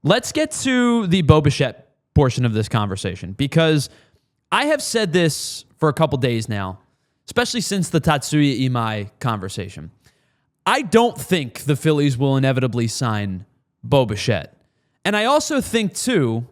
let's get to the Bo Bichette portion of this conversation, because I have said this for a couple days now, especially since the Tatsuya Imai conversation. I don't think the Phillies will inevitably sign Bo Bichette. And I also think, too,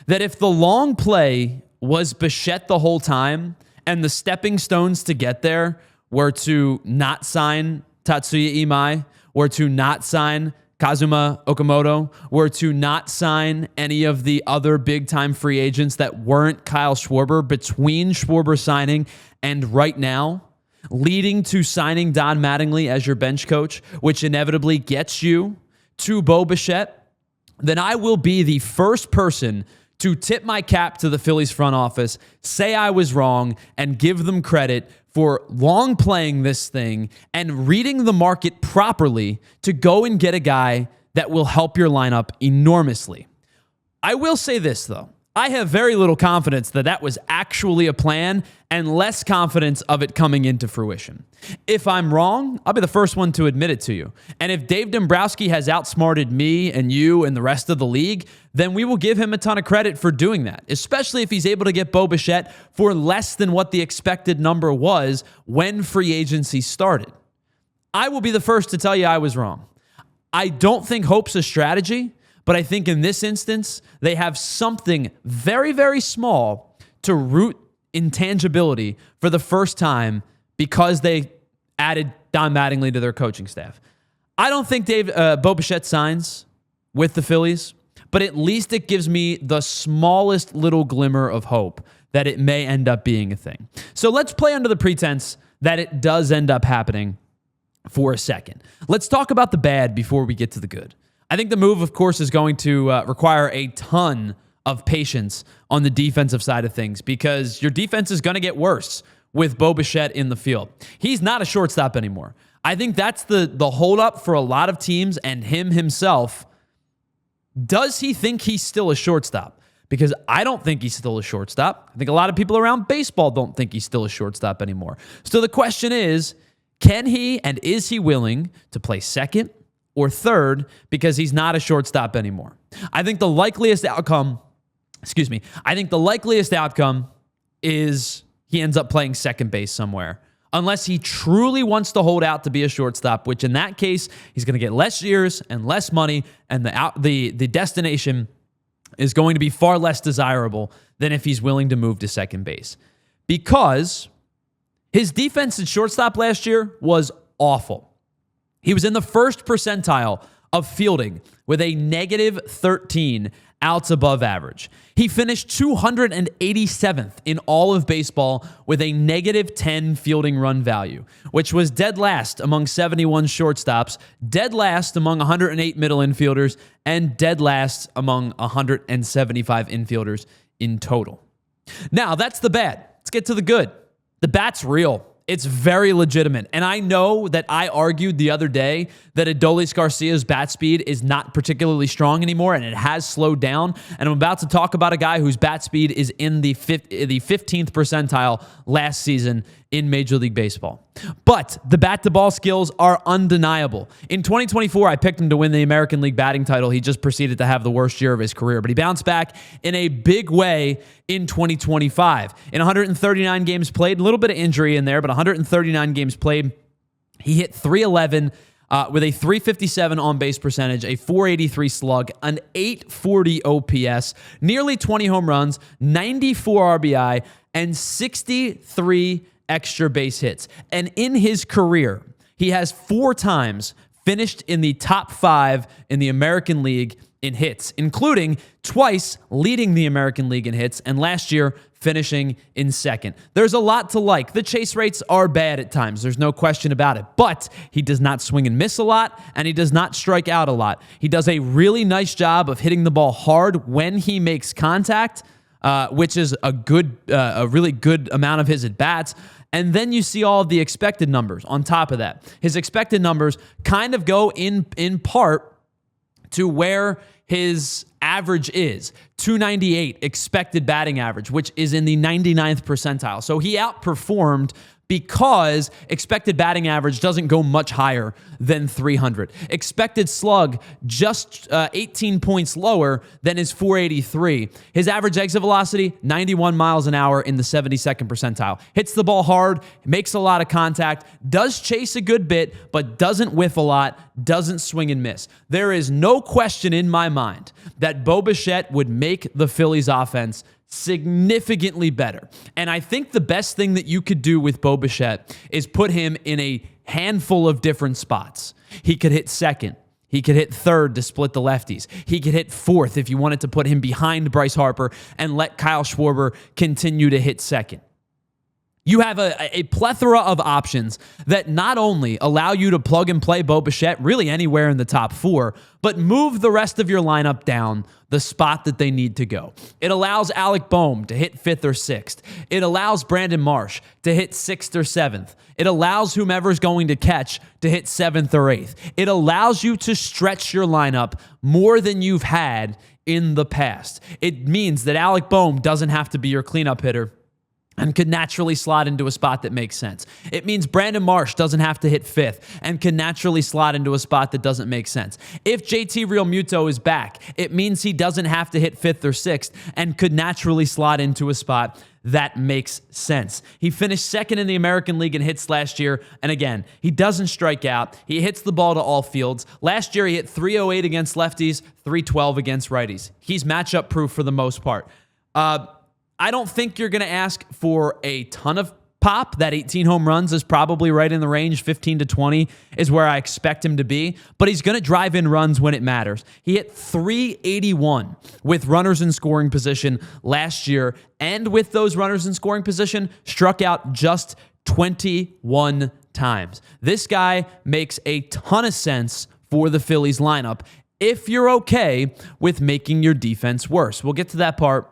that if the long play was Bichette the whole time and the stepping stones to get there were to not sign Tatsuya Imai, were to not sign Kazuma Okamoto, were to not sign any of the other big-time free agents that weren't Kyle Schwarber, between Schwarber signing and right now, leading to signing Don Mattingly as your bench coach, which inevitably gets you to Bo Bichette, then I will be the first person to tip my cap to the Phillies front office, say I was wrong, and give them credit for long playing this thing and reading the market properly to go and get a guy that will help your lineup enormously. I will say this, though. I have very little confidence that that was actually a plan, and less confidence of it coming into fruition. If I'm wrong, I'll be the first one to admit it to you. And if Dave Dombrowski has outsmarted me and you and the rest of the league, then we will give him a ton of credit for doing that, especially if he's able to get Bo Bichette for less than what the expected number was when free agency started. I will be the first to tell you I was wrong. I don't think hope's a strategy, but I think in this instance, they have something very, very small to root intangibility for the first time because they added Don Mattingly to their coaching staff. I don't think Bo Bichette signs with the Phillies, but at least it gives me the smallest little glimmer of hope that it may end up being a thing. So let's play under the pretense that it does end up happening for a second. Let's talk about the bad before we get to the good. I think the move, of course, is going to require a ton of patience on the defensive side of things, because your defense is going to get worse with Bo Bichette in the field. He's not a shortstop anymore. I think that's the holdup for a lot of teams and him himself. Does he think he's still a shortstop? Because I don't think he's still a shortstop. I think a lot of people around baseball don't think he's still a shortstop anymore. So the question is, can he and is he willing to play second or third because he's not a shortstop anymore? I think the likeliest outcome is he ends up playing second base somewhere, unless he truly wants to hold out to be a shortstop, which in that case, he's going to get less years and less money, and the destination is going to be far less desirable than if he's willing to move to second base. Because his defense at shortstop last year was awful. He was in the first percentile of fielding with a negative 13 outs above average. He finished 287th in all of baseball with a negative 10 fielding run value, which was dead last among 71 shortstops, dead last among 108 middle infielders, and dead last among 175 infielders in total. Now, that's the bad. Let's get to the good. The bat's real. It's very legitimate. And I know that I argued the other day that Adolis Garcia's bat speed is not particularly strong anymore, and it has slowed down. And I'm about to talk about a guy whose bat speed is in the 15th percentile last season in Major League Baseball. But the bat-to-ball skills are undeniable. In 2024, I picked him to win the American League batting title. He just proceeded to have the worst year of his career, but he bounced back in a big way in 2025. In 139 games played, a little bit of injury in there, but 139 games played, he hit .311 with a .357 on-base percentage, a .483 slug, an .840 OPS, nearly 20 home runs, 94 RBI, and 63 extra base hits. And in his career, he has 4 times finished in the top 5 in the American League in hits, including twice leading the American League in hits, and last year finishing in second. There's a lot to like. The chase rates are bad at times. There's no question about it. But he does not swing and miss a lot, and he does not strike out a lot. He does a really nice job of hitting the ball hard when he makes contact, which is a really good amount of his at-bats. And then you see all of the expected numbers on top of that. His expected numbers kind of go in part to where his average is. 298 expected batting average, which is in the 99th percentile. So he outperformed because expected batting average doesn't go much higher than 300. Expected slug just 18 points lower than his 483. His average exit velocity, 91 miles an hour in the 72nd percentile. Hits the ball hard, makes a lot of contact, does chase a good bit, but doesn't whiff a lot, doesn't swing and miss. There is no question in my mind that Bo Bichette would make the Phillies offense significantly better. And I think the best thing that you could do with Bo Bichette is put him in a handful of different spots. He could hit second. He could hit third to split the lefties. He could hit fourth if you wanted to put him behind Bryce Harper and let Kyle Schwarber continue to hit second. You have a plethora of options that not only allow you to plug and play Bo Bichette really anywhere in the top four, but move the rest of your lineup down the spot that they need to go. It allows Alec Bohm to hit fifth or sixth. It allows Brandon Marsh to hit sixth or seventh. It allows whomever's going to catch to hit seventh or eighth. It allows you to stretch your lineup more than you've had in the past. It means that Alec Bohm doesn't have to be your cleanup hitter and could naturally slot into a spot that makes sense. It means Brandon Marsh doesn't have to hit fifth and can naturally slot into a spot that doesn't make sense. If JT Realmuto is back, it means he doesn't have to hit fifth or sixth and could naturally slot into a spot that makes sense. He finished second in the American League in hits last year, and again, he doesn't strike out. He hits the ball to all fields. Last year, he hit 308 against lefties, 312 against righties. He's matchup proof for the most part. I don't think you're going to ask for a ton of pop. That 18 home runs is probably right in the range. 15 to 20 is where I expect him to be, but he's going to drive in runs when it matters. He hit 381 with runners in scoring position last year, and with those runners in scoring position, struck out just 21 times. This guy makes a ton of sense for the Phillies lineup if you're okay with making your defense worse. We'll get to that part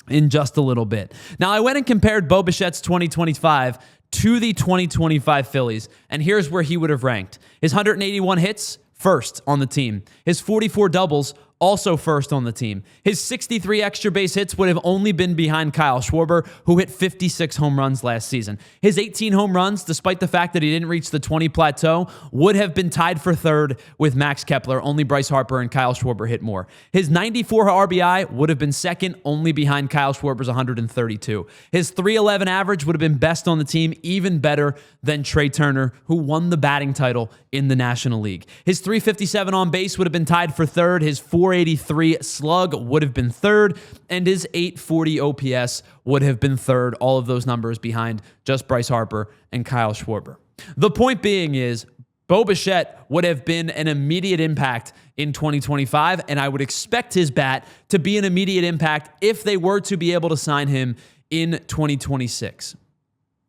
in just a little bit. Now, I went and compared Bo Bichette's 2025 to the 2025 Phillies, and here's where he would have ranked. His 181 hits, first on the team. His 44 doubles, also first on the team. His 63 extra base hits would have only been behind Kyle Schwarber, who hit 56 home runs last season. His 18 home runs, despite the fact that he didn't reach the 20 plateau, would have been tied for third with Max Kepler. Only Bryce Harper and Kyle Schwarber hit more. His 94 RBI would have been second, only behind Kyle Schwarber's 132. His 311 average would have been best on the team, even better than Trea Turner, who won the batting title in the National League. His 357 on base would have been tied for third. His 483 slug would have been third, and his 840 OPS would have been third. All of those numbers behind just Bryce Harper and Kyle Schwarber. The point being is, Bo Bichette would have been an immediate impact in 2025, and I would expect his bat to be an immediate impact if they were to be able to sign him in 2026.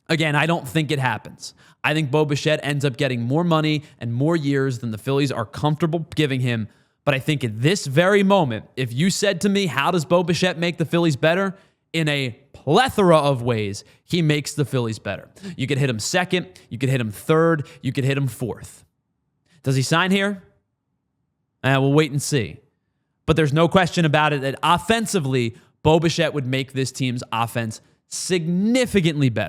Again, I don't think it happens. I think Bo Bichette ends up getting more money and more years than the Phillies are comfortable giving him. But I think at this very moment, if you said to me, how does Bo Bichette make the Phillies better? In a plethora of ways, he makes the Phillies better. You could hit him second, you could hit him third, you could hit him fourth. Does he sign here? We'll wait and see. But there's no question about it that offensively, Bo Bichette would make this team's offense significantly better.